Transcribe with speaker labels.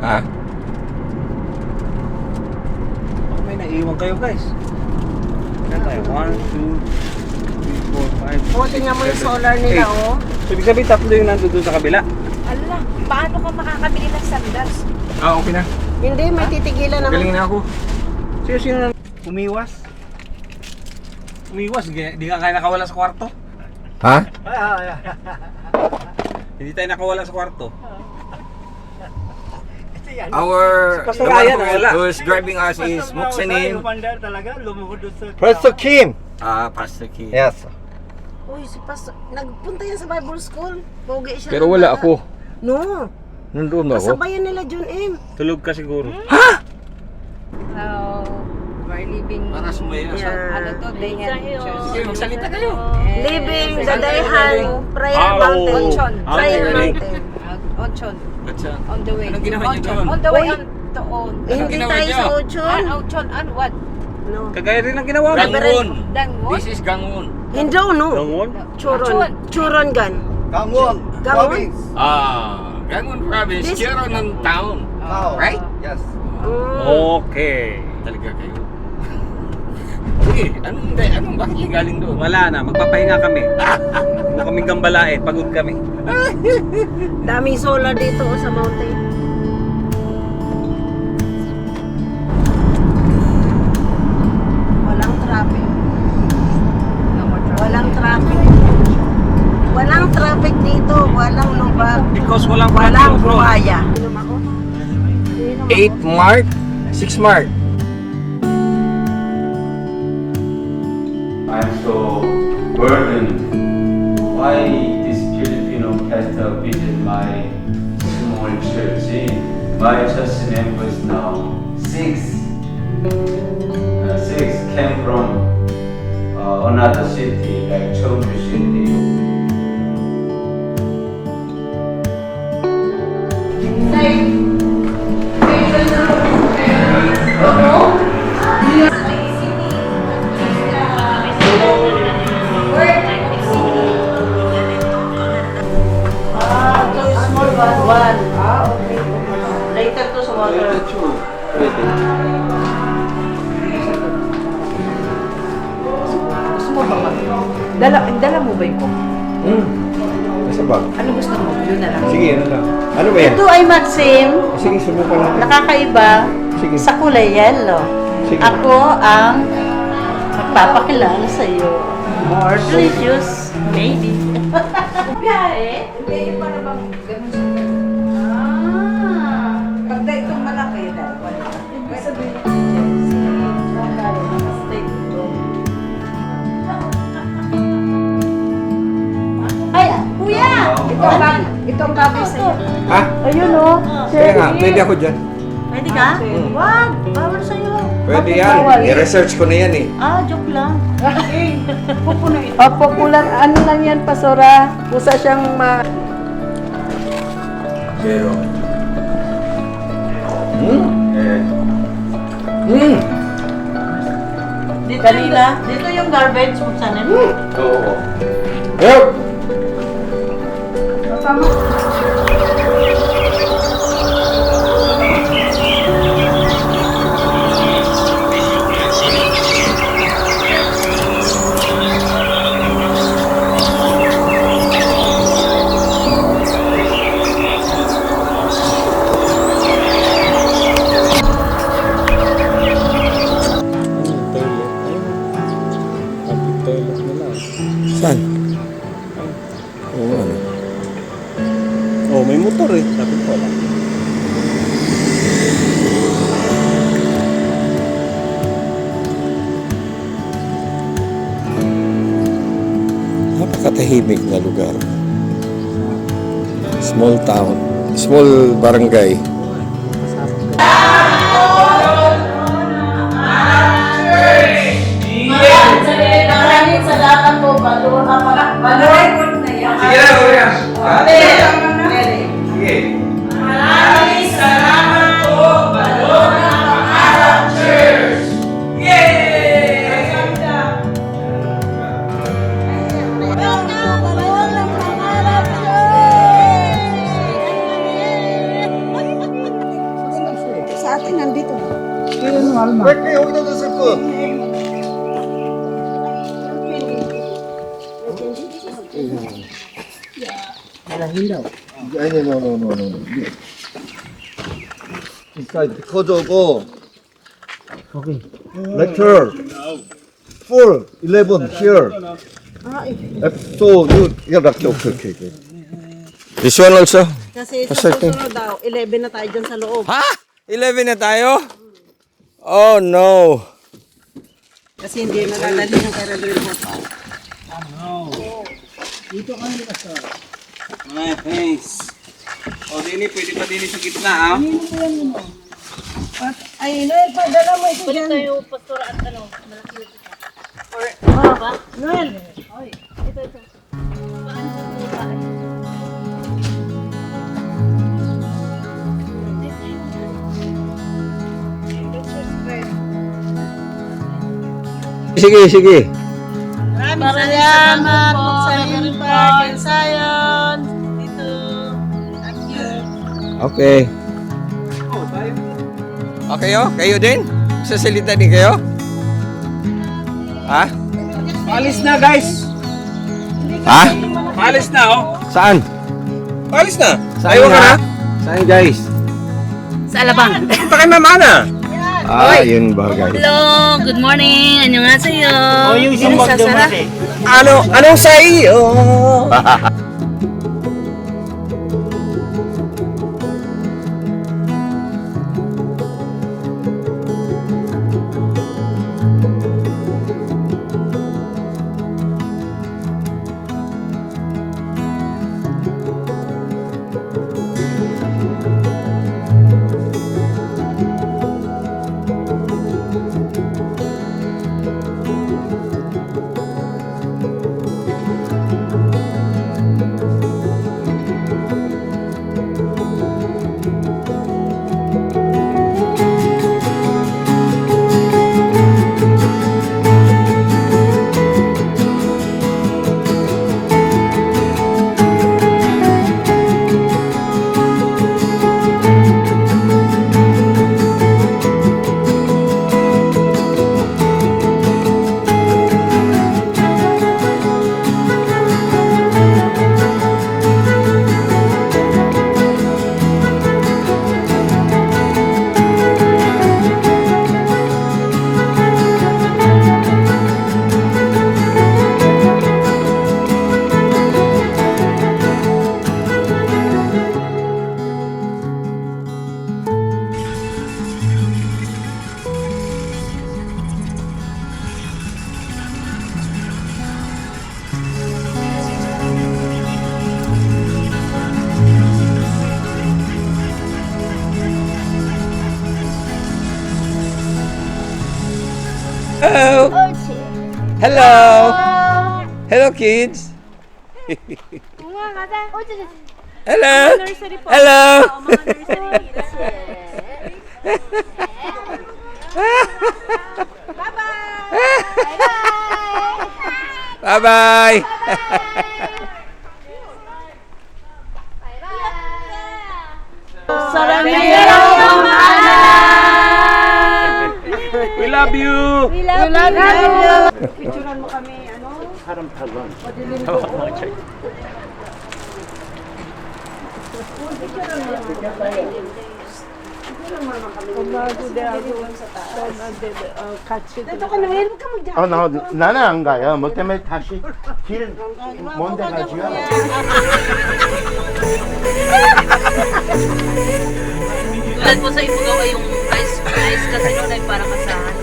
Speaker 1: Ha?
Speaker 2: Baka may naiwan kayo guys. Ilan tayo? 1, 2, 3, 4, 5,
Speaker 3: O, tingnan mo yung solar nila, oh.
Speaker 2: So, ibig sabihin tatlo yung nandun doon sa kabila.
Speaker 4: Ala, paano ka makakabili ng sandals?
Speaker 1: Ah, okay na.
Speaker 3: Hindi, may titigilan
Speaker 1: Galing
Speaker 3: naman.
Speaker 1: na ako.
Speaker 2: Sino na umiwas? Umiwas, di ka kaya nakawala sa kwarto.
Speaker 1: Ha?
Speaker 2: Hindi tayo nakawala sa kwarto.
Speaker 1: Our
Speaker 2: Pastor
Speaker 1: the one
Speaker 2: Ryan, wala.
Speaker 1: who is driving us is Muksanin.
Speaker 5: Pastor Kim.
Speaker 1: Pastor Kim.
Speaker 5: Yes.
Speaker 3: Uy, si Pastor, nagpunta yan sa Bible School. Pogi siya.
Speaker 1: Pero
Speaker 3: ng
Speaker 1: wala
Speaker 3: bata.
Speaker 1: ako.
Speaker 3: No.
Speaker 1: Nandun ako.
Speaker 3: Kasabayan nila John M.
Speaker 2: Tulog ka siguro.
Speaker 4: We're living...
Speaker 1: Para sumaya sa...
Speaker 3: Yeah.
Speaker 4: Ano to? Day and church.
Speaker 1: Sige, magsalita kayo.
Speaker 3: Living the Dayhan Prayer
Speaker 2: Hello.
Speaker 3: Mountain.
Speaker 4: Onchon.
Speaker 3: Prayer
Speaker 2: Galing.
Speaker 3: Mountain.
Speaker 4: Onchon.
Speaker 1: Gatsa.
Speaker 4: On the way.
Speaker 1: Anong ginawa niyo
Speaker 4: Onchon.
Speaker 1: doon?
Speaker 4: On the way
Speaker 3: Uy.
Speaker 4: on to on.
Speaker 3: Hindi
Speaker 1: ginawa
Speaker 3: tayo
Speaker 1: niyo?
Speaker 3: sa Ochon.
Speaker 4: Onchon. On what?
Speaker 3: No.
Speaker 2: Kagaya rin ang ginawa mo.
Speaker 1: Gangon.
Speaker 4: Dangon?
Speaker 1: This is Gangon.
Speaker 3: Hindi, no.
Speaker 2: Gangon?
Speaker 3: Churon. Churon gan.
Speaker 5: Gangwon.
Speaker 3: Gangwon?
Speaker 1: Gangon province,
Speaker 3: This-
Speaker 1: Chiron ng town. Right?
Speaker 5: Yes.
Speaker 2: Okay.
Speaker 1: Talaga kayo. Sige, anong bakit yung galing doon?
Speaker 2: Wala na, magpapahinga kami. Huwag kaming gambalain, pagod kami.
Speaker 3: Daming solar dito, sa mountain. Walang traffic. Walang traffic. Walang traffic dito. Walang lubak.
Speaker 2: Because walang
Speaker 3: Walang
Speaker 2: parking, bro.
Speaker 3: buhaya.
Speaker 1: 8 mark? 6 mark?
Speaker 6: I'm so burdened. Why this Filipino pastor visit my small church? My church members now 6. 6 came from another city like Cheongju city.
Speaker 3: Small one. Okay. Later to sa water.
Speaker 4: Gusto mo ba mag... Dala mo ba yung coke?
Speaker 5: Nasa bag.
Speaker 4: Ano gusto mo? Yun na lang.
Speaker 5: Sige, ano lang. Ano ba yan?
Speaker 3: Ito ay Maxim.
Speaker 5: Sige, subukan natin.
Speaker 3: Nakakaiba
Speaker 5: Sige.
Speaker 3: sa kulay yellow.
Speaker 5: Sige.
Speaker 3: Ako ang magpapakilala sa iyo. More delicious, maybe. Biyahe?
Speaker 4: Hindi, yung para bang ganun siya.
Speaker 3: Ah.
Speaker 4: Pagda itong malaki, dapat.
Speaker 3: Ibig sabihin ko, Chelsea. Nakakalo, nakastay dito. Ay, kuya!
Speaker 4: Itong baboy sa iyo.
Speaker 5: Ha?
Speaker 3: Ayun o.
Speaker 5: Kaya nga, pwede ako dyan.
Speaker 3: Pwede ka? Wag! Bawal sa'yo.
Speaker 5: Pwede
Speaker 3: Bakit
Speaker 5: yan.
Speaker 3: bawal?
Speaker 5: I-research ko na yan eh.
Speaker 3: Ah, joke lang.
Speaker 4: Opo, kulang ano lang yan, pasora. Pusa siyang
Speaker 6: Zero.
Speaker 3: Dito yung garbage mo sa nito.
Speaker 6: Oo.
Speaker 5: Help!
Speaker 1: Saan? Oo, ano?
Speaker 2: Oh, may motor eh. Sabi ko wala.
Speaker 1: Napakatahimik na lugar. Small town. Small barangay.
Speaker 3: Maraming salamat po. Baluha pa.
Speaker 5: Sige na, kuya. Sige.
Speaker 3: Maraming salamat po. Baluha Pangarap Church. Dati nandito.
Speaker 2: Birthday, 여기다 뒀을 거. 아니, no. Inside, 커져고. Okay. Letter 4, 11 here. So you like okay.
Speaker 5: This one also.
Speaker 3: Kasi sa susunod daw, 11 na tayo dyan sa loob.
Speaker 5: Ha? 11 na tayo? Oh no.
Speaker 3: Kasi hindi na lalali ng Carador mo.
Speaker 1: Nice. O, Dini, pwede pa din sa gitna, ah.
Speaker 3: Ay, Noel, padala mo ito dyan. Balik tayo, pastoraan ka, no? Noel. Ito.
Speaker 5: Sige.
Speaker 3: Maraming salamat po sa inyong pag-ensayon. Dito. Thank you.
Speaker 5: Okay. Okay, oh? Kayo din? Sasalita din kayo? Ha?
Speaker 1: Alis na, guys.
Speaker 5: Ha?
Speaker 1: Alis na, oh.
Speaker 5: Saan?
Speaker 1: Alis na.
Speaker 5: Saan
Speaker 1: Ayaw ka na.
Speaker 5: Saan guys?
Speaker 4: Sa Alabang.
Speaker 1: Punta kay Mama Ana.
Speaker 5: Yun ba guys?
Speaker 4: Hello, good morning. Annyeonghaseyo.
Speaker 2: yung simbag dumati.
Speaker 1: Anong sa iyo?
Speaker 5: Hello. Hello. Hello kids. Hello. Hello. Bye bye.
Speaker 1: We love you.
Speaker 3: Picturean mo kami, ano? Dito ka na, huwag ka mag-dyan.
Speaker 7: 나는 안 가요. 뭐 때문에 다시 길 먼데 가지요.
Speaker 4: Tulad po sa Ifugao ay yung ice kasi noon ay parang asahan.